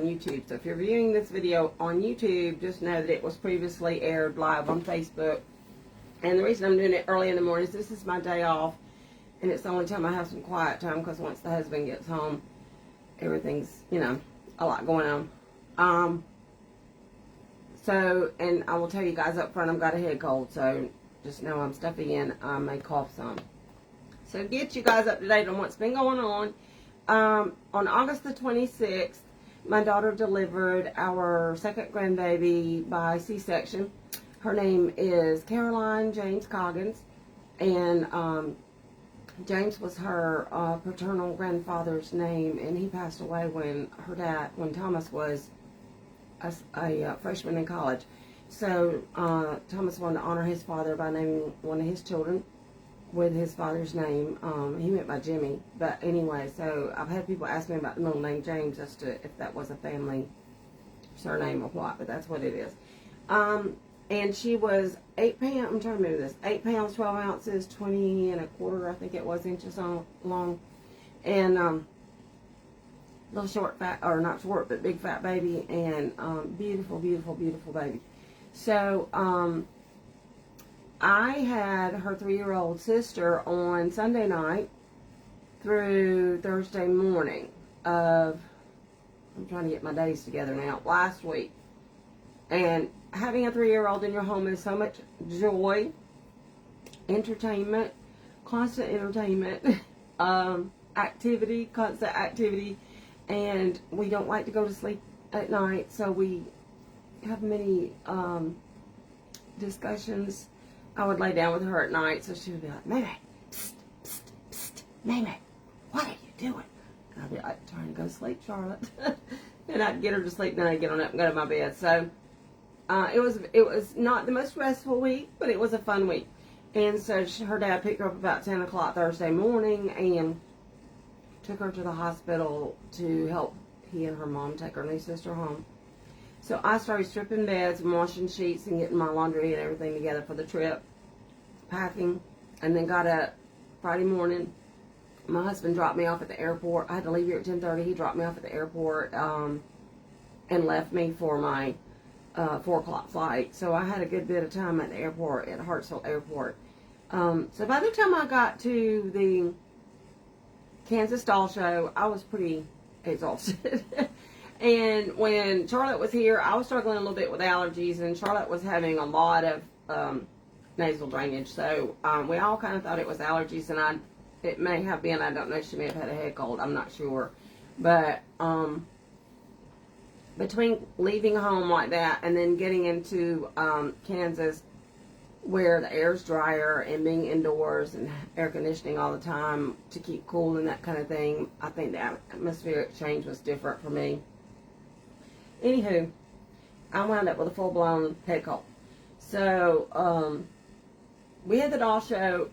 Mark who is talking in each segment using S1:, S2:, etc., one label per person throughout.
S1: YouTube. So if you're viewing this video on YouTube, just know that it was previously aired live on Facebook. And the reason I'm doing it early in the morning is this is my day off, and it's the only time I have some quiet time, because once the husband gets home, everything's, you know, a lot going on. So, and I will tell you guys up front, I've got a head cold, so just know I'm stuffy and I may cough some. So get you guys up to date on what's been going on. On August the 26th, my daughter delivered our second grandbaby by C-section. Her name is Caroline James Coggins, and James was her paternal grandfather's name, and he passed away when Thomas was a freshman in college. So Thomas wanted to honor his father by naming one of his children with his father's name. He went by Jimmy, but anyway, so I've had people ask me about the middle name James as to if that was a family surname or what, but that's what it is. And she was 8 pounds, I'm trying to remember this, 8 pounds, 12 ounces, 20 and a quarter, I think it was, inches long. And little short, fat, or not short, but big fat baby, and beautiful, beautiful, beautiful baby. So, I had her 3-year-old sister on Sunday night through Thursday morning of, I'm trying to get my days together now, last week. And having a 3-year-old in your home is so much joy, entertainment, constant entertainment, activity, constant activity. And we don't like to go to sleep at night, so we have many discussions. I would lay down with her at night, so she would be like, Meme, psst, psst, psst, Meme, what are you doing? And I'd be like, trying to go to sleep, Charlotte. And I'd get her to sleep, then I'd get on up and go to my bed. So it was not the most restful week, but it was a fun week. And so her dad picked her up about 10 o'clock Thursday morning and took her to the hospital to help he and her mom take her new sister home. So I started stripping beds and washing sheets and getting my laundry and everything together for the trip, packing, and then got up Friday morning. My husband dropped me off at the airport. I had to leave here at 10:30. He dropped me off at the airport and left me for my 4 o'clock flight. So I had a good bit of time at the airport, at Hartsville Airport. So by the time I got to the Kansas Doll Show, I was pretty exhausted. And when Charlotte was here, I was struggling a little bit with allergies, and Charlotte was having a lot of nasal drainage. So we all kind of thought it was allergies, and it may have been, I don't know, she may have had a head cold, I'm not sure. But between leaving home like that and then getting into Kansas, where the air's drier, and being indoors and air conditioning all the time to keep cool and that kind of thing, I think the atmospheric change was different for me. Anywho, I wound up with a full-blown head cold. So, we had the doll show.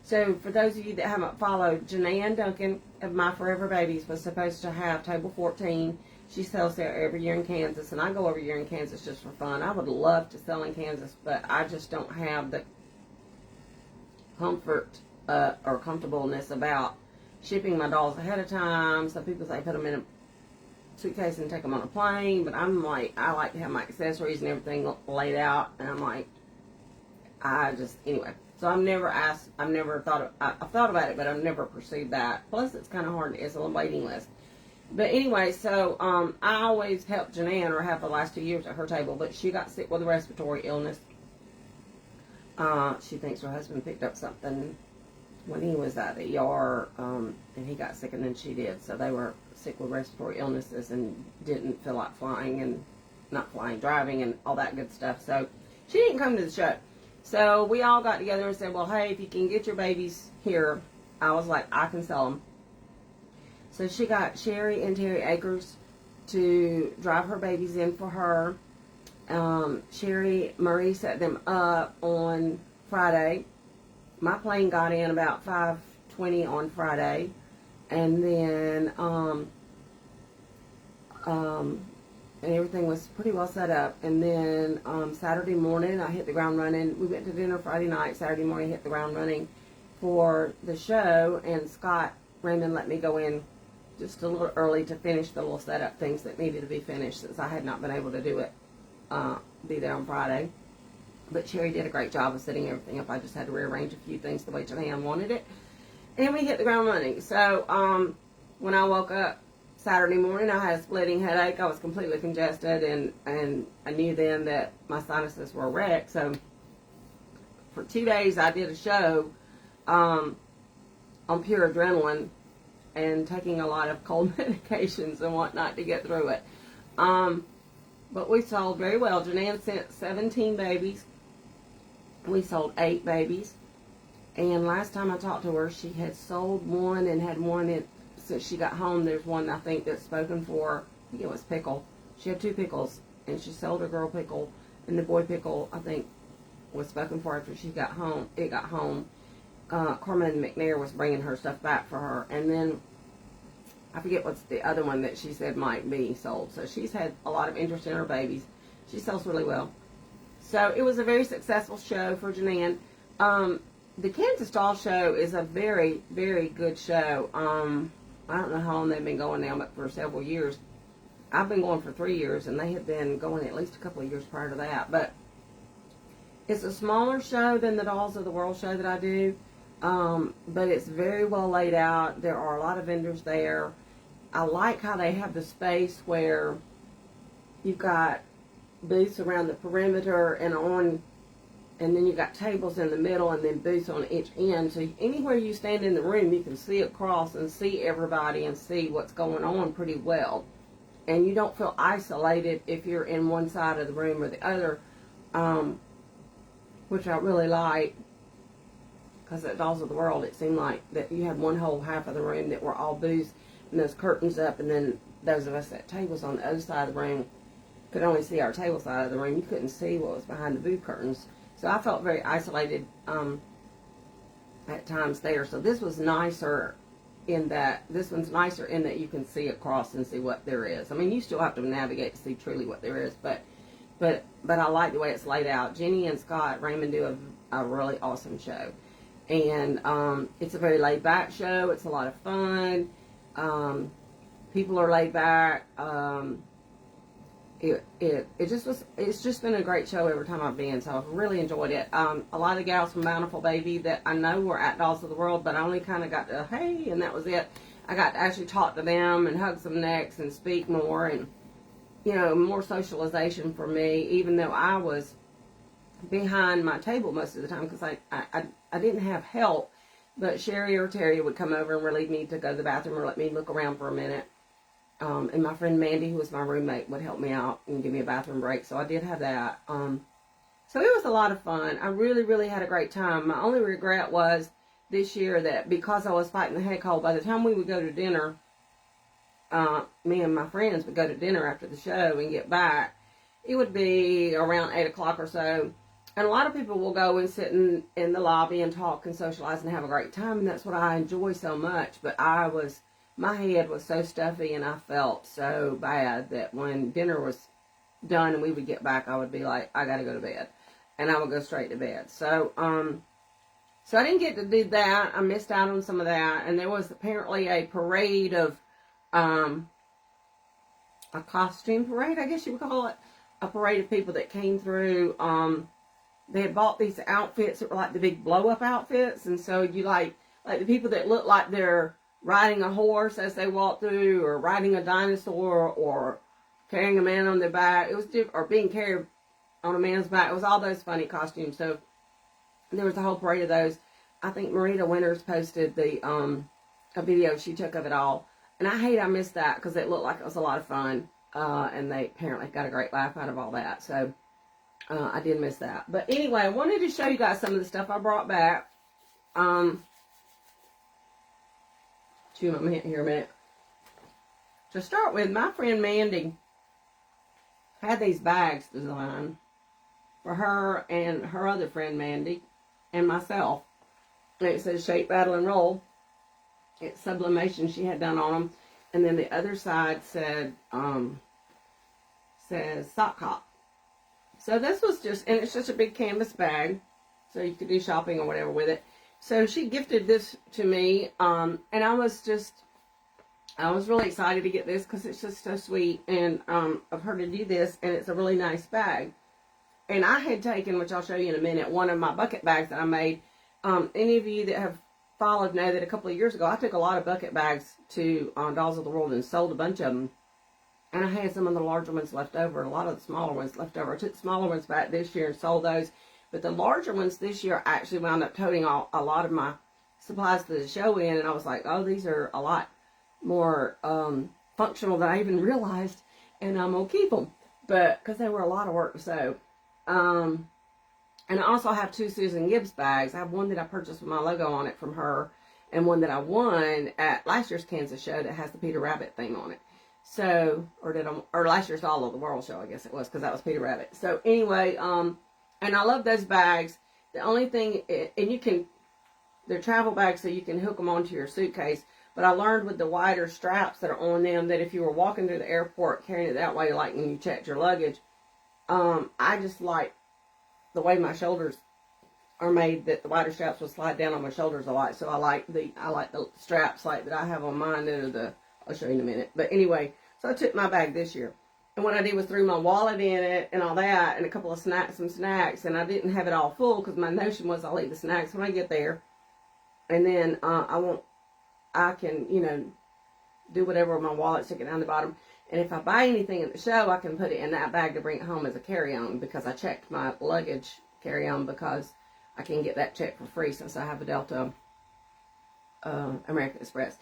S1: So, for those of you that haven't followed, Janae Duncan of My Forever Babies was supposed to have Table 14. She sells there every year in Kansas, and I go every year in Kansas just for fun. I would love to sell in Kansas, but I just don't have the comfort or comfortableness about shipping my dolls ahead of time. Some people say put them in a suitcase and take them on a plane, but I'm like, I like to have my accessories and everything laid out, and I'm like, anyway. So I've thought about it, but I've never pursued that. Plus, it's kind of hard, it's a waiting list. But anyway, so I always helped Janae or have the last 2 years at her table, but she got sick with a respiratory illness. She thinks her husband picked up something when he was at the ER, and he got sick, and then she did. So they were sick with respiratory illnesses and didn't feel like flying, and not flying, driving, and all that good stuff. So she didn't come to the show. So we all got together and said, well, hey, if you can get your babies here, I was like, I can sell them. So she got Sherry and Terry Akers to drive her babies in for her. Sherry Murray set them up on Friday. My plane got in about 5:20 on Friday. And then and everything was pretty well set up. And then Saturday morning, I hit the ground running. We went to dinner Friday night. Saturday morning, hit the ground running for the show. And Scott Raymond let me go in just a little early to finish the little setup things that needed to be finished since I had not been able to do it, be there on Friday. But Sherry did a great job of setting everything up. I just had to rearrange a few things the way Janae wanted it. And we hit the ground running. So when I woke up Saturday morning, I had a splitting headache. I was completely congested, and I knew then that my sinuses were wrecked. So for 2 days, I did a show on pure adrenaline and taking a lot of cold medications and whatnot to get through it. But we sold very well. Janan sent 17 babies. We sold 8 babies. And last time I talked to her, she had sold one and had one in, since she got home. There's one, I think, that's spoken for. I think it was Pickle. She had 2 pickles, and she sold her girl Pickle. And the boy Pickle, I think, was spoken for after she got home. It got home. Carmen McNair was bringing her stuff back for her. And then I forget what's the other one that she said might be sold. So she's had a lot of interest in her babies. She sells really well. So it was a very successful show for Janan. The Kansas Doll Show is a very, very good show. I don't know how long they've been going now, but for several years. I've been going for 3 years, and they have been going at least a couple of years prior to that. But it's a smaller show than the Dolls of the World show that I do. But it's very well laid out. There are a lot of vendors there. I like how they have the space where you've got booths around the perimeter and then you've got tables in the middle and then booths on each end. So anywhere you stand in the room, you can see across and see everybody and see what's going on pretty well. And you don't feel isolated if you're in one side of the room or the other, which I really like. Because at Dolls of the World, it seemed like that you had one whole half of the room that were all booths and those curtains up, and then those of us at tables on the other side of the room could only see our table side of the room. You couldn't see what was behind the booth curtains. So I felt very isolated at times there. So this was nicer in that, this one's nicer in that you can see across and see what there is. I mean, you still have to navigate to see truly what there is, but I like the way it's laid out. Jenny and Scott Raymond do a really awesome show. And it's a very laid back show. It's a lot of fun. People are laid back. It's just been a great show every time I've been, so I've really enjoyed it. A lot of the gals from Bountiful Baby that I know were at Dolls of the World, but I only kind of got to, hey, and that was it. I got to actually talk to them and hug some necks and speak more, and, you know, more socialization for me, even though I was behind my table most of the time because I didn't have help, but Sherry or Terry would come over and relieve me to go to the bathroom or let me look around for a minute. And my friend Mandy, who was my roommate, would help me out and give me a bathroom break. So I did have that. So it was a lot of fun. I really, really had a great time. My only regret was this year that because I was fighting the head cold, by the time we would go to dinner, me and my friends would go to dinner after the show and get back, it would be around 8 o'clock or so. And a lot of people will go and sit in the lobby and talk and socialize and have a great time. And that's what I enjoy so much. But my head was so stuffy and I felt so bad that when dinner was done and we would get back, I would be like, I got to go to bed. And I would go straight to bed. So I didn't get to do that. I missed out on some of that. And there was apparently a parade of, a costume parade, I guess you would call it. A parade of people that came through. They had bought these outfits that were like the big blow-up outfits. And so you like the people that look like they're riding a horse as they walk through, or riding a dinosaur, or carrying a man on their back. It was or being carried on a man's back. It was all those funny costumes. So there was a whole parade of those. I think Marita Winters posted a video she took of it all. And I missed that because it looked like it was a lot of fun. And they apparently got a great laugh out of all that. So I did miss that. But anyway, I wanted to show you guys some of the stuff I brought back. Chew my mint here a minute. To start with, my friend Mandy had these bags designed for her and her other friend Mandy and myself. And it says Shape, Battle, and Roll. It's sublimation she had done on them. And then the other side said, says Sock Hop. So this was just, and it's just a big canvas bag. So you could do shopping or whatever with it. So she gifted this to me. And I I was really excited to get this because it's just so sweet, and of her to do this, and it's a really nice bag. And I had taken, which I'll show you in a minute, one of my bucket bags that I made. Any of you that have followed know that a couple of years ago, I took a lot of bucket bags to Dolls of the World and sold a bunch of them. And I had some of the larger ones left over, and a lot of the smaller ones left over. I took the smaller ones back this year and sold those. But the larger ones this year, I actually wound up toting a lot of my supplies to the show in. And I was like, oh, these are a lot more functional than I even realized. And I'm going to keep them. But because they were a lot of work to sew. And I also have 2 Susan Gibbs bags. I have one that I purchased with my logo on it from her, and one that I won at last year's Kansas show that has the Peter Rabbit theme on it. So, or last year's All Over the World show, I guess it was, because that was Peter Rabbit. So anyway, and I love those bags. The only thing, and they're travel bags, so you can hook them onto your suitcase. But I learned with the wider straps that are on them that if you were walking through the airport carrying it that way, like when you checked your luggage, I just like the way my shoulders are made, that the wider straps will slide down on my shoulders a lot. So I like the straps like that I have on mine that are I'll show you in a minute. But anyway, so I took my bag this year. And what I did was threw my wallet in it and all that, and a couple of snacks, and I didn't have it all full because my notion was I'll eat the snacks when I get there. And then I can, do whatever with my wallet, stick it down the bottom. And if I buy anything at the show, I can put it in that bag to bring it home as a carry-on, because I checked my luggage carry-on because I can get that checked for free since I have a Delta American Express.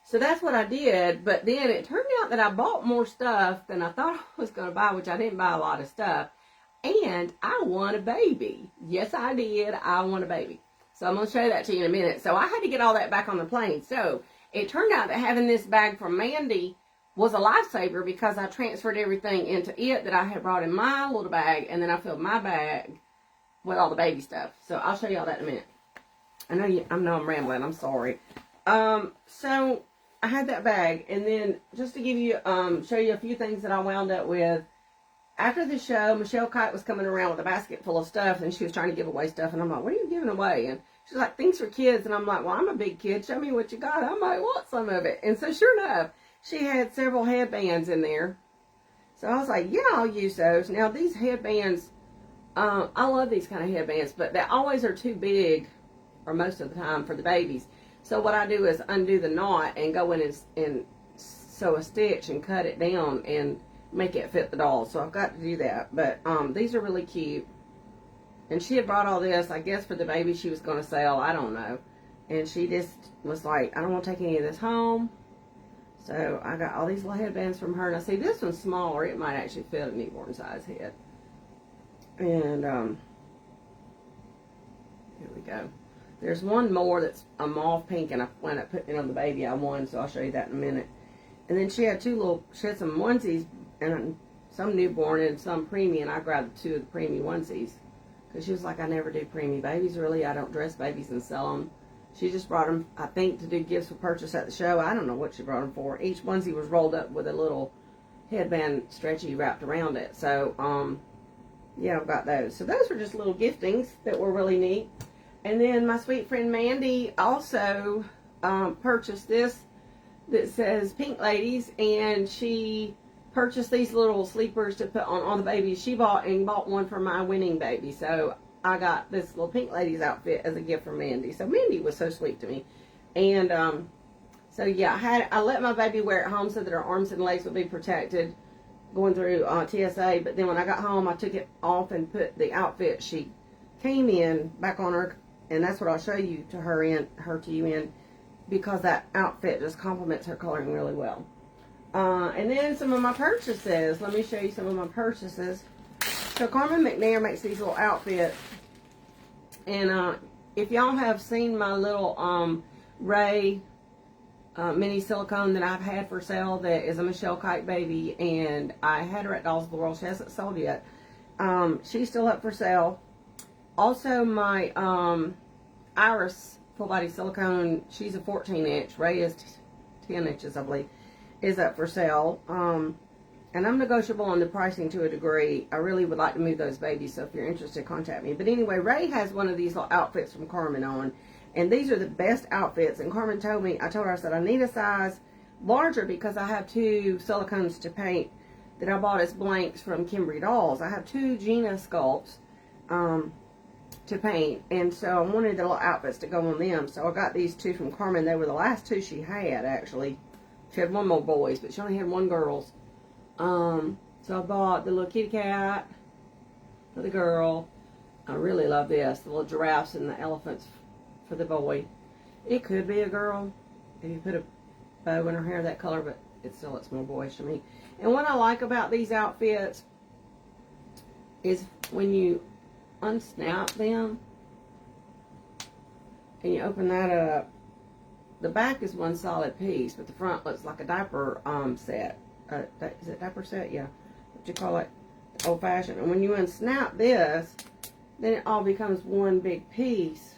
S1: So that's what I did, but then it turned out that I bought more stuff than I thought I was going to buy, which I didn't buy a lot of stuff, and I won a baby. Yes, I did. I won a baby. So I'm going to show that to you in a minute. So I had to get all that back on the plane. So it turned out that having this bag from Mandy was a lifesaver, because I transferred everything into it that I had brought in my little bag, and then I filled my bag with all the baby stuff. So I'll show you all that in a minute. I know I'm rambling. I'm sorry. So I had that bag, and then just to give you, show you a few things that I wound up with. After the show, Michelle Kite was coming around with a basket full of stuff, and she was trying to give away stuff, and I'm like, what are you giving away? And she's like, things for kids. And I'm like, well, I'm a big kid. Show me what you got. I might want some of it. And so sure enough, she had several headbands in there. So I was like, yeah, I'll use those. Now, these headbands, I love these kind of headbands, but they always are too big, or most of the time, for the babies. So what I do is undo the knot and go in and sew a stitch and cut it down and make it fit the doll. So I've got to do that. But these are really cute. And she had brought all this, I guess, for the baby she was going to sell. I don't know. And she just was like, I don't want to take any of this home. So I got all these little headbands from her. And I see this one's smaller. It might actually fit a newborn size head. And here we go. There's one more that's a mauve pink, and I wound up putting it on the baby I won, so I'll show you that in a minute. And then she had she had some onesies, and some newborn and some preemie, and I grabbed 2 of the preemie onesies. Because she was like, I never do preemie babies, really. I don't dress babies and sell them. She just brought them, I think, to do gifts for purchase at the show. I don't know what she brought them for. Each onesie was rolled up with a little headband stretchy wrapped around it. So, yeah, I've got those. So those were just little giftings that were really neat. And then my sweet friend Mandy also purchased this that says Pink Ladies, and she purchased these little sleepers to put on all the babies she bought, and bought one for my winning baby. So I got this little Pink Ladies outfit as a gift from Mandy. So Mandy was so sweet to me. And so yeah, I let my baby wear it home so that her arms and legs would be protected going through TSA. But then when I got home, I took it off and put the outfit she came in back on her. And that's what I'll show you to you in, because that outfit just complements her coloring really well. And then some of my purchases. Let me show you some of my purchases. So Carmen McNair makes these little outfits. And if y'all have seen my little Ray mini silicone that I've had for sale, that is a Michelle Kite baby, and I had her at Dolls of the World. She hasn't sold yet. She's still up for sale. Also, my Iris full body silicone, she's a 14-inch. Ray is 10 inches, I believe, is up for sale. And I'm negotiable on the pricing to a degree. I really would like to move those babies, so if you're interested, contact me. But anyway, Ray has one of these little outfits from Carmen on. And these are the best outfits. And Carmen told me, I told her, I said, I need a size larger because I have 2 silicones to paint that I bought as blanks from Kimberly Dolls. I have 2 Gina sculpts to paint, and so I wanted the little outfits to go on them. So I got these 2 from Carmen. They were the last 2 she had, actually. She had 1 more boys, but she only had 1 girls. So I bought the little kitty cat for the girl. I really love this. The little giraffes and the elephants for the boy. It could be a girl if you put a bow in her hair that color, but it still looks more boyish to me. And what I like about these outfits is when you unsnap them and you open that up, the back is one solid piece, but the front looks like a diaper set. Is it diaper set? Yeah. What you call it? Old fashioned. And when you unsnap this, then it all becomes one big piece.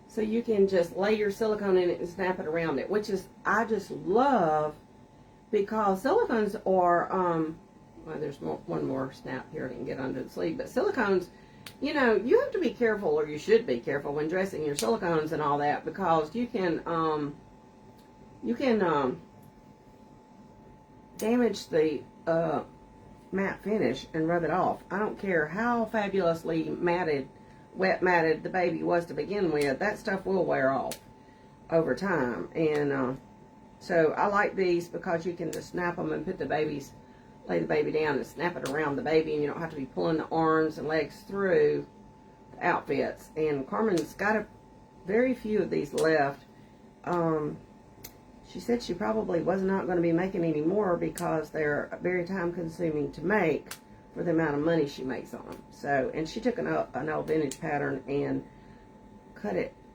S1: So you can just lay your silicone in it and snap it around it, which is, I just love, because silicones are, well, there's one more snap here that can get under the sleeve, but silicones, you know, you have to be careful, or you should be careful when dressing your silicones and all that, because you can damage the matte finish and rub it off. I don't care how fabulously wet matted the baby was to begin with, that stuff will wear off over time. And so I like these because you can just snap them and lay the baby down and snap it around the baby, and you don't have to be pulling the arms and legs through the outfits. And Carmen's got very few of these left. She said she probably was not going to be making any more because they're very time consuming to make for the amount of money she makes on them. So, and she took an old vintage pattern and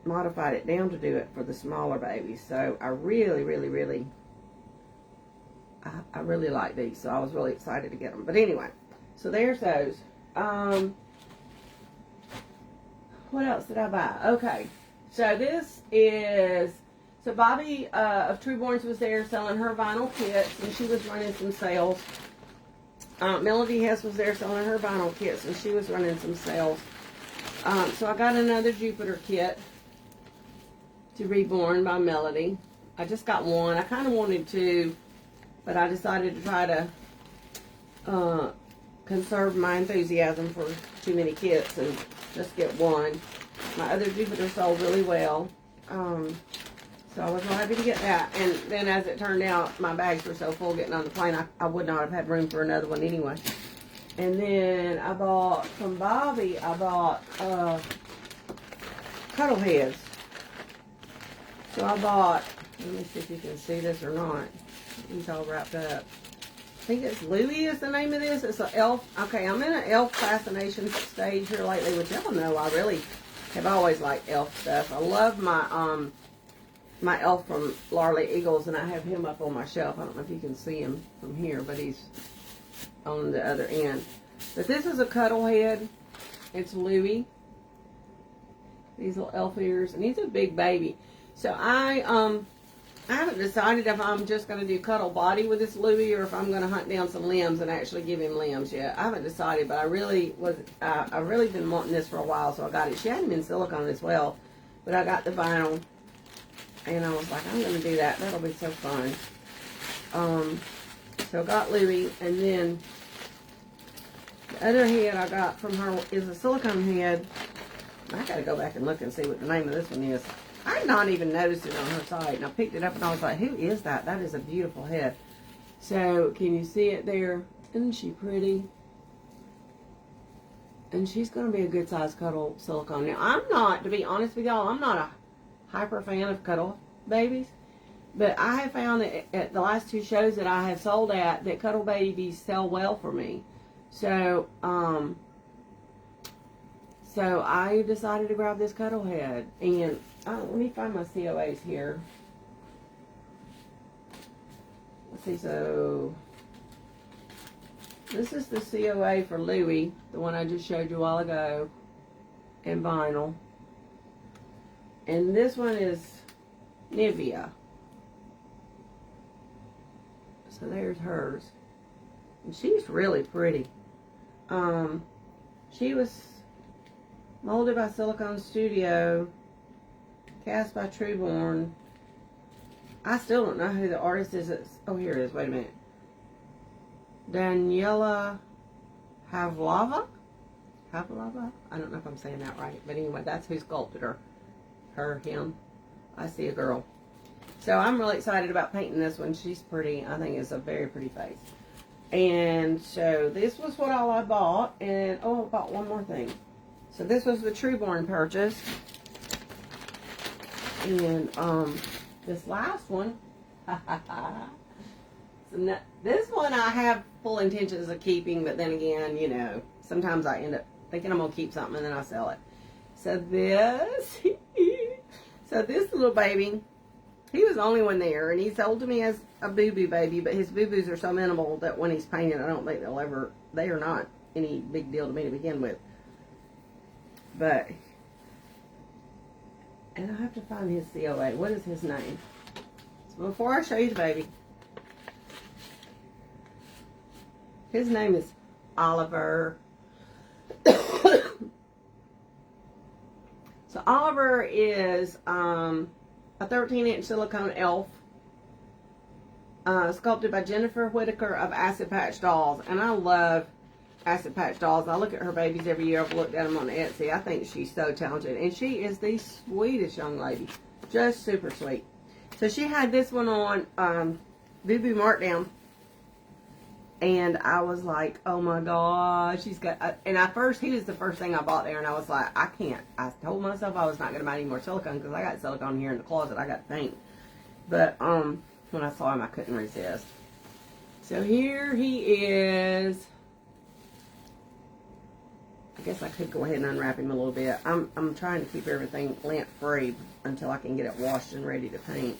S1: modified it down to do it for the smaller babies. So I really, really, really, I really like these. So I was really excited to get them. But anyway, so there's those. What else did I buy? Okay, so this is, so Bobby of Trueborns was there selling her vinyl kits, and she was running some sales. Melody Hess was there selling her vinyl kits, and she was running some sales. So I got another Jupiter kit to Reborn by Melody. I just got one. I kind of wanted to, but I decided to try to conserve my enthusiasm for too many kits and just get one. My other Jupiter sold really well. So I was real happy to get that. And then as it turned out, my bags were so full getting on the plane, I would not have had room for another one anyway. And then I bought, from Bobby, I bought cuddle heads. So I bought, let me see if you can see this or not. He's all wrapped up. I think it's Louie is the name of this. It's an elf. Okay, I'm in an elf fascination stage here lately, which y'all know I really have always liked elf stuff. I love my elf from Larley Eagles, and I have him up on my shelf. I don't know if you can see him from here, but he's on the other end. But this is a cuddle head. It's Louie. These little elf ears, and he's a big baby. So I haven't decided if I'm just going to do cuddle body with this Louie or if I'm going to hunt down some limbs and actually give him limbs yet. I haven't decided, but I really been wanting this for a while, so I got it. She had him in silicone as well, but I got the vinyl. And I was like, I'm going to do that. That'll be so fun. So I got Louie. And then the other head I got from her is a silicone head. I got to go back and look and see what the name of this one is. I had not even noticed it on her site. And I picked it up and I was like, who is that? That is a beautiful head. So can you see it there? Isn't she pretty? And she's going to be a good size cuddle silicone. Now, I'm not, to be honest with y'all, I'm not a hyper fan of cuddle babies, but I have found that at the last 2 shows that I have sold at, that cuddle babies sell well for me. So so I decided to grab this cuddle head, and let me find my COAs here. Let's see, so this is the COA for Louie, the one I just showed you a while ago, in vinyl. And this one is Nivea. So there's hers. And she's really pretty. She was molded by Silicone Studio, cast by Trueborn. I still don't know who the artist is. Oh, here it is. Wait a minute. Daniela Havlova? Havlova? I don't know if I'm saying that right. But anyway, that's who sculpted her. Him. I see a girl. So I'm really excited about painting this one. She's pretty. I think it's a very pretty face. And so this was what all I bought. And, oh, I bought one more thing. So this was the Trueborn purchase. And, this last one, so this one I have full intentions of keeping, but then again, you know, sometimes I end up thinking I'm going to keep something and then I sell it. So this, so this little baby, he was the only one there, and he's sold to me as a boo-boo baby, but his boo-boos are so minimal that when he's painted, I don't think they are not any big deal to me to begin with. But, and I have to find his COA. What is his name? So before I show you the baby, his name is Oliver. So Oliver is a 13-inch silicone elf, sculpted by Jennifer Whitaker of Acid Patch Dolls. And I love Acid Patch Dolls. I look at her babies every year. I've looked at them on Etsy. I think she's so talented. And she is the sweetest young lady. Just super sweet. So she had this one on Boo Boo Markdown. And I was like, oh my gosh, she's got, and he was the first thing I bought there, and I was like, I can't. I told myself I was not going to buy any more silicone, because I got silicone here in the closet. I got paint. But, when I saw him, I couldn't resist. So here he is. I guess I could go ahead and unwrap him a little bit. I'm trying to keep everything lint-free until I can get it washed and ready to paint.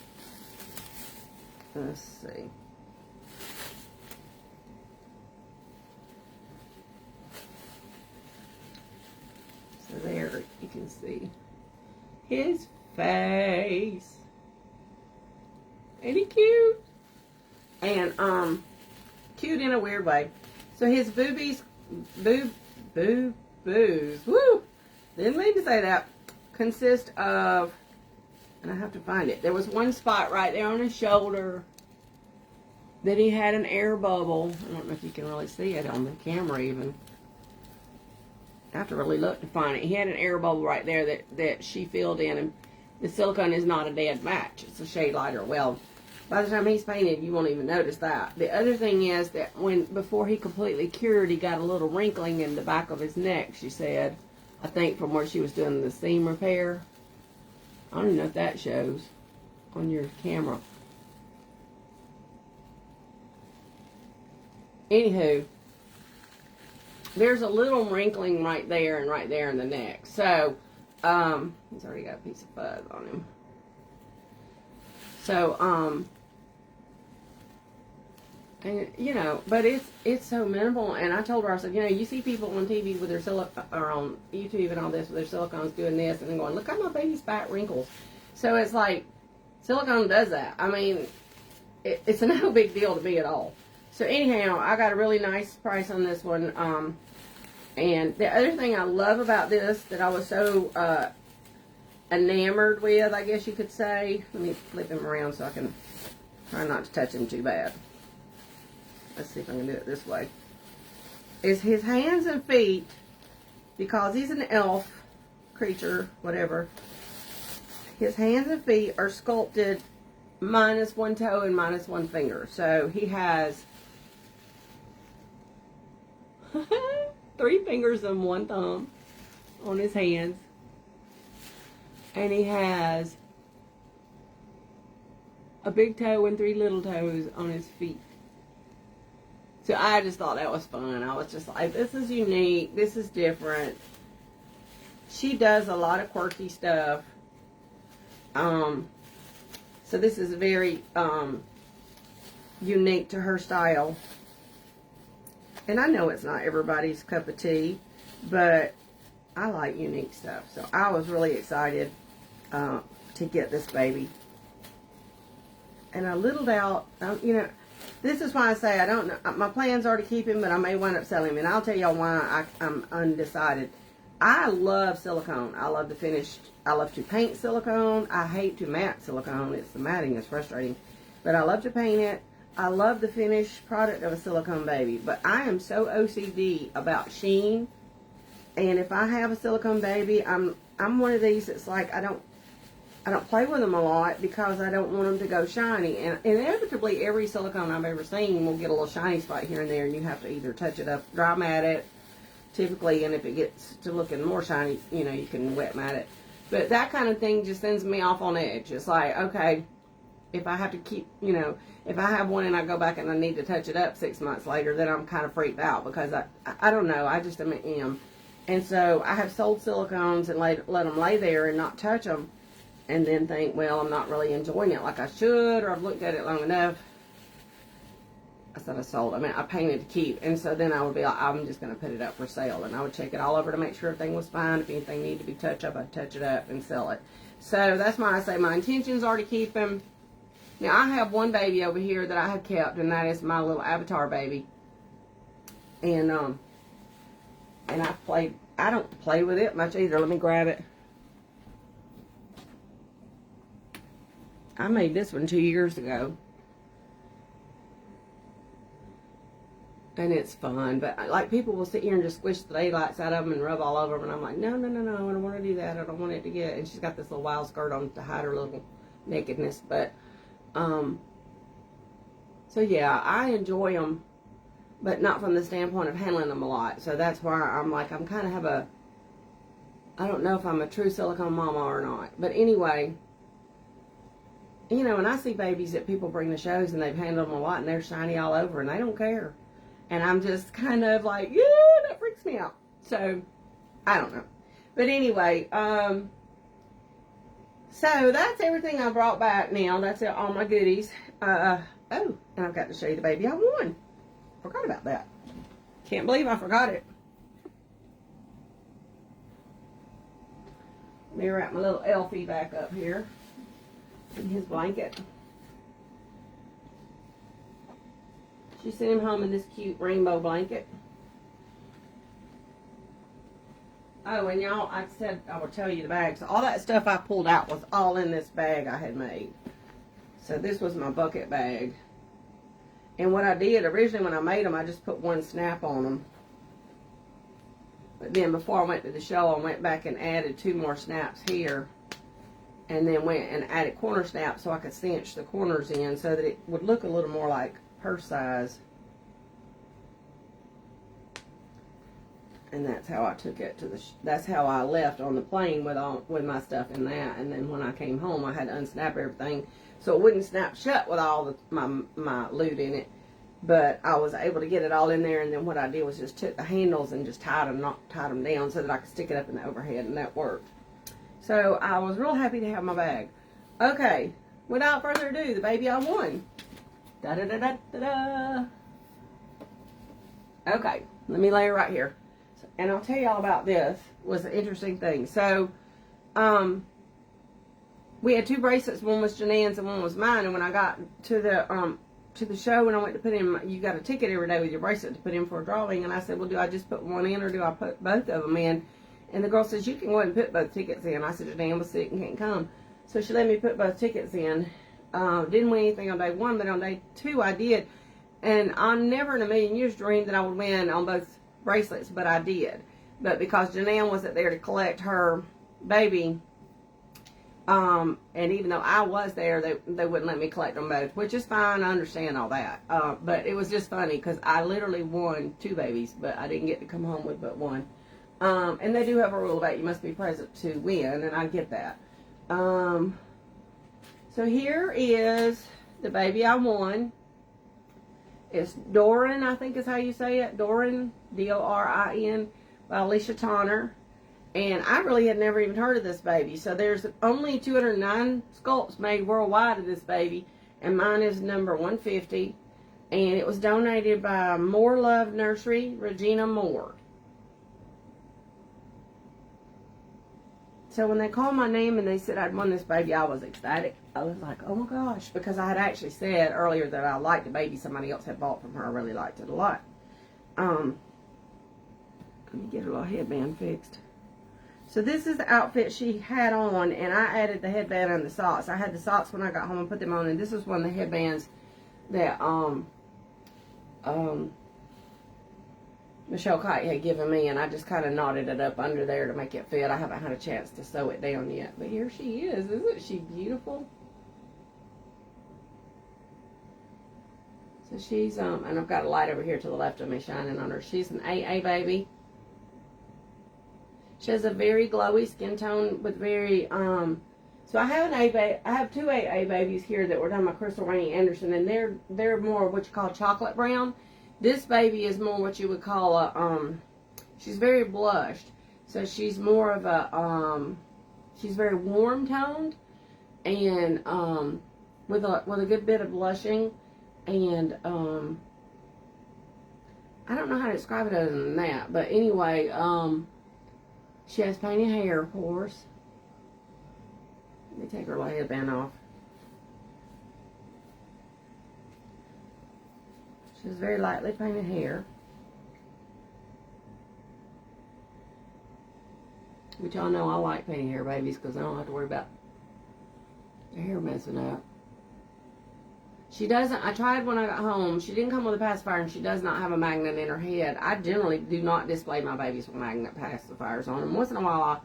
S1: Let's see. So there you can see his face. Ain't he cute? And cute in a weird way. So his boobies, boos, woo! Didn't mean to say that. Consist of, and I have to find it. There was one spot right there on his shoulder that he had an air bubble. I don't know if you can really see it on the camera even. I have to really look to find it. He had an air bubble right there that she filled in, and the silicone is not a dead match. It's a shade lighter. Well, by the time he's painted, you won't even notice that. The other thing is that before he completely cured, he got a little wrinkling in the back of his neck, she said. I think from where she was doing the seam repair. I don't even know if that shows on your camera. Anywho, there's a little wrinkling right there in the neck. So, he's already got a piece of fuzz on him. So, and, you know, but it's so minimal. And I told her, I said, you know, you see people on TV with their or on YouTube and all this with their silicones doing this, and then going, look at my baby's fat wrinkles. So it's like, silicone does that. I mean, it's no big deal to me at all. So anyhow, I got a really nice price on this one. And the other thing I love about this that I was so enamored with, I guess you could say. Let me flip him around so I can try not to touch him too bad. Let's see if I can do it this way. Is his hands and feet, because he's an elf creature, whatever. His hands and feet are sculpted minus one toe and minus one finger. So he has 3 fingers and 1 thumb on his hands. And he has a big toe and 3 little toes on his feet. So I just thought that was fun. I was just like, this is unique. This is different. She does a lot of quirky stuff. So this is very unique to her style. And I know it's not everybody's cup of tea, but I like unique stuff. So I was really excited to get this baby. And a little doubt, you know, this is why I say I don't know. My plans are to keep him, but I may wind up selling him. And I'll tell y'all why I'm undecided. I love silicone. I love to paint silicone. I hate to mat silicone. The matting is frustrating. But I love to paint it. I love the finished product of a silicone baby. But I am so OCD about sheen. And if I have a silicone baby, I'm one of these that's like, I don't play with them a lot because I don't want them to go shiny. And inevitably, every silicone I've ever seen will get a little shiny spot here and there, and you have to either touch it up, dry mat it, typically, and if it gets to looking more shiny, you know, you can wet mat it. But that kind of thing just sends me off on edge. It's like, okay, if I have to keep, you know, if I have one and I go back and I need to touch it up 6 months later, then I'm kind of freaked out because I don't know, I just am. And so I have sold silicones and let them lay there and not touch them. And then think, well, I'm not really enjoying it like I should, or I've looked at it long enough. I said I sold. I mean, I painted to keep. And so then I would be like, I'm just going to put it up for sale. And I would check it all over to make sure everything was fine. If anything needed to be touched up, I'd touch it up and sell it. So that's why I say my intentions are to keep them. Now, I have one baby over here that I have kept, and that is my little Avatar baby. And I don't play with it much either. Let me grab it. I made this one 2 years ago. And it's fun. But like people will sit here and just squish the daylights out of them and rub all over them. And I'm like, no, no, no, no. I don't want to do that. I don't want it to get. And she's got this little wild skirt on to hide her little nakedness. But, so yeah, I enjoy them. But not from the standpoint of handling them a lot. So that's why I'm like, I'm kind of have a, I don't know if I'm a true silicone mama or not. But anyway, you know, and I see babies that people bring to shows and they've handled them a lot and they're shiny all over and they don't care. And I'm just kind of like, yeah, that freaks me out. So, I don't know. But anyway, so that's everything I brought back now. That's all my goodies. Oh, and I've got to show you the baby I won. Forgot about that. Can't believe I forgot it. Let me wrap my little Elfie back up here in his blanket. She sent him home in this cute rainbow blanket. Oh, and y'all, I said I would tell you the bag. So all that stuff I pulled out was all in this bag I had made. So this was my bucket bag. And what I did, originally when I made them, I just put one snap on them. But then before I went to the show, I went back and added 2 more snaps here. And then went and added corner snaps so I could cinch the corners in so that it would look a little more like purse size. And that's how I took it to the, that's how I left on the plane with my stuff in that. And then when I came home, I had to unsnap everything so it wouldn't snap shut with all my loot in it. But I was able to get it all in there, and then what I did was just took the handles and just tied them down so that I could stick it up in the overhead, and that worked. So I was real happy to have my bag. Okay, without further ado, the baby I won. Da da da da da da. Okay, let me lay her right here, and I'll tell you all about this. Was an interesting thing. So, we had 2 bracelets. One was Janan's and one was mine. And when I got to the show, when I went to put in, you got a ticket every day with your bracelet to put in for a drawing. And I said, well, do I just put one in or do I put both of them in? And the girl says, you can go ahead and put both tickets in. I said, Janan was sick and can't come. So she let me put both tickets in. Didn't win anything on day 1, but on day 2 I did. And I never in a million years dreamed that I would win on both bracelets, but I did. But because Janan wasn't there to collect her baby, and even though I was there, they wouldn't let me collect them both, which is fine. I understand all that. But it was just funny because I literally won 2 babies, but I didn't get to come home with but one. And they do have a rule about you must be present to win, and I get that. So here is the baby I won. It's Dorin, I think is how you say it. Dorin, D-O-R-I-N, by Alicia Tonner. And I really had never even heard of this baby. So there's only 209 sculpts made worldwide of this baby. And mine is number 150. And it was donated by More Love Nursery, Regina Moore. So when they called my name and they said I'd won this baby, I was ecstatic. I was like, oh my gosh. Because I had actually said earlier that I liked the baby somebody else had bought from her. I really liked it a lot. Let me get her little headband fixed. So this is the outfit she had on, and I added the headband and the socks. I had the socks when I got home and put them on, and this was one of the headbands that Michelle Kite had given me, and I just kind of knotted it up under there to make it fit. I haven't had a chance to sew it down yet, but here she is. Isn't she beautiful? So she's, and I've got a light over here to the left of me shining on her. She's an AA baby. She has a very glowy skin tone with very, so I have I have two AA babies here that were done by Crystal Rainey Anderson, and they're more what you call chocolate brown. This baby is more what you would call a, she's very blushed. So she's more of a, she's very warm toned, and, with a good bit of blushing, and, I don't know how to describe it other than that, but anyway, she has painted hair, of course. Let me take her headband off. She has very lightly painted hair. Which y'all know I like painting hair babies because I don't have to worry about their hair messing up. She doesn't, I tried when I got home, she didn't come with a pacifier, and she does not have a magnet in her head. I generally do not display my babies with magnet pacifiers on them. Once in a while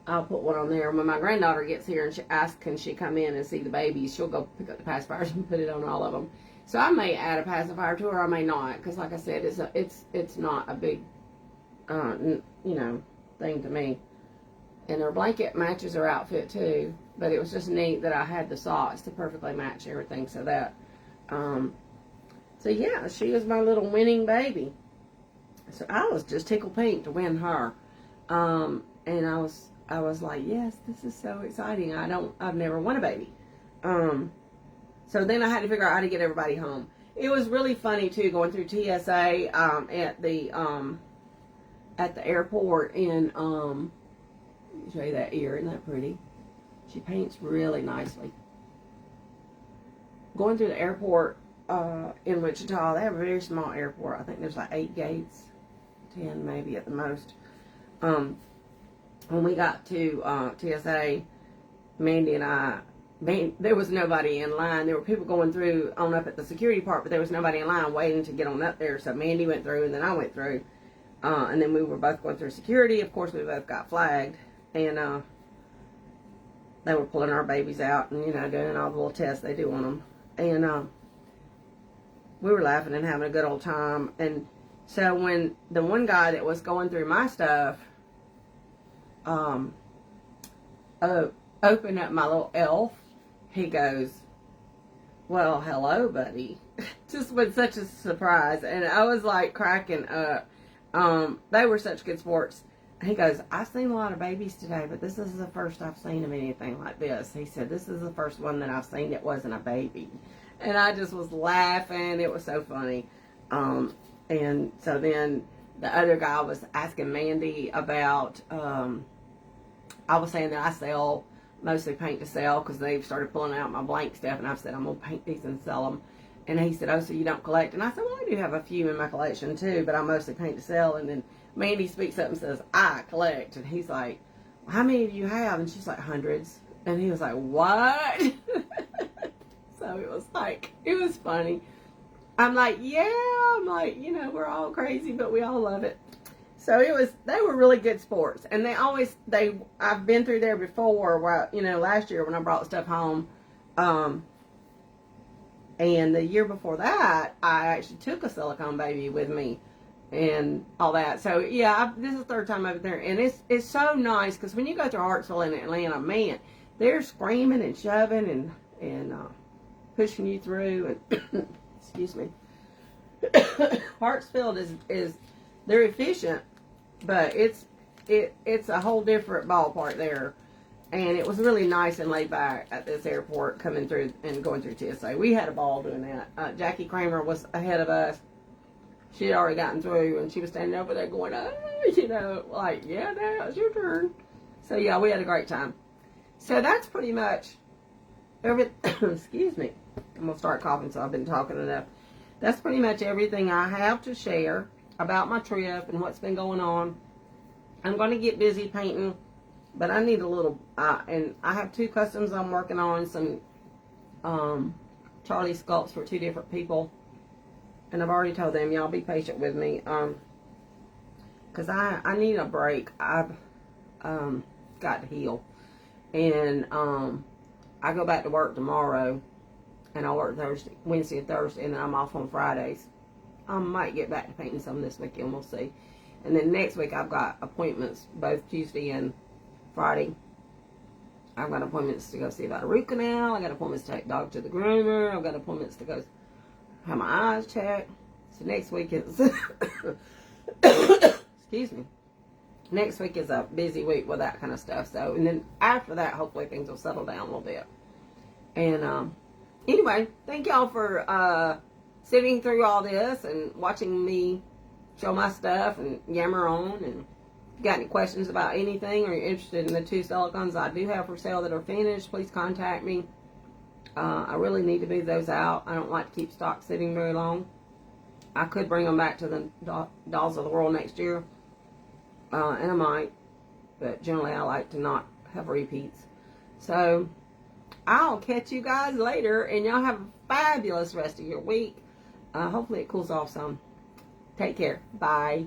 S1: I'll put one on there. When my granddaughter gets here and she asks can she come in and see the babies, she'll go pick up the pacifiers and put it on all of them. So I may add a pacifier to her, I may not, because like I said, it's not a big, you know, thing to me. And her blanket matches her outfit too, but it was just neat that I had the socks to perfectly match everything, so that, so yeah, she was my little winning baby. So I was just tickled pink to win her, and I was like, yes, this is so exciting. I've never won a baby. So then I had to figure out how to get everybody home. It was really funny too, going through TSA, at the airport, and, let me show you that ear. Isn't that pretty? She paints really nicely. Going through the airport in Wichita, they have a very small airport. I think there's like 8 gates, 10 maybe at the most. When we got to TSA, Mandy and I, there was nobody in line. There were people going through on up at the security part, but there was nobody in line waiting to get on up there. So Mandy went through, and then I went through. And then we were both going through security. Of course, we both got flagged. And they were pulling our babies out and, you know, doing all the little tests they do on them. And we were laughing and having a good old time. And so when the one guy that was going through my stuff opened up my little elf, he goes, well, hello, buddy. Just with such a surprise. And I was like cracking up. They were such good sports. He goes, I've seen a lot of babies today, but this is the first I've seen of anything like this. He said, this is the first one that I've seen that wasn't a baby. And I just was laughing. It was so funny. And so then the other guy was asking Mandy about, I was saying that I sell mostly paint to sell because they've started pulling out my blank stuff. And I've said, I'm going to paint these and sell them. And he said, oh, so you don't collect? And I said, well, I do have a few in my collection too, but I mostly paint to sell. And then Mandy speaks up and says, I collect. And he's like, well, how many do you have? And she's like, hundreds. And he was like, what? So it was like, it was funny. I'm like, yeah. I'm like, you know, we're all crazy, but we all love it. So it was, they were really good sports. And I've been through there before, where, you know, last year when I brought stuff home. And the year before that, I actually took a silicone baby with me and all that. So, yeah, this is the third time over there. And it's so nice because when you go through Hartsville and Atlanta, man, they're screaming and shoving and pushing you through. And excuse me. Hartsville is they're efficient, but it's a whole different ballpark there. And it was really nice and laid back at this airport coming through and going through TSA. We had a ball doing that. Jackie Kramer was ahead of us. She had already gotten through, and she was standing over there going, oh, you know, like, yeah, now it's your turn. So, yeah, we had a great time. So, that's pretty much excuse me. I'm going to start coughing, so I've been talking enough. That's pretty much everything I have to share about my trip and what's been going on. I'm going to get busy painting But I need a little, and I have 2 customs I'm working on, some Charlie sculpts for 2 different people. And I've already told them, y'all be patient with me. Because I need a break. I've got to heal. And I go back to work tomorrow. And I work Wednesday and Thursday. And then I'm off on Fridays. I might get back to painting some this weekend. We'll see. And then next week I've got appointments both Tuesday and Friday. I've got appointments to go see about a root canal. I got appointments to take dog to the groomer. I've got appointments to go have my eyes checked. So next week is excuse me. Next week is a busy week with that kind of stuff. So, and then after that, hopefully things will settle down a little bit. And anyway, thank y'all for sitting through all this and watching me show my stuff and yammer on. And if you got any questions about anything or you're interested in the 2 silicones I do have for sale that are finished, please contact me. I really need to move those out. I don't like to keep stock sitting very long. I could bring them back to the Dolls of the World next year. And I might. But generally I like to not have repeats. So, I'll catch you guys later. And y'all have a fabulous rest of your week. Hopefully it cools off some. Take care. Bye.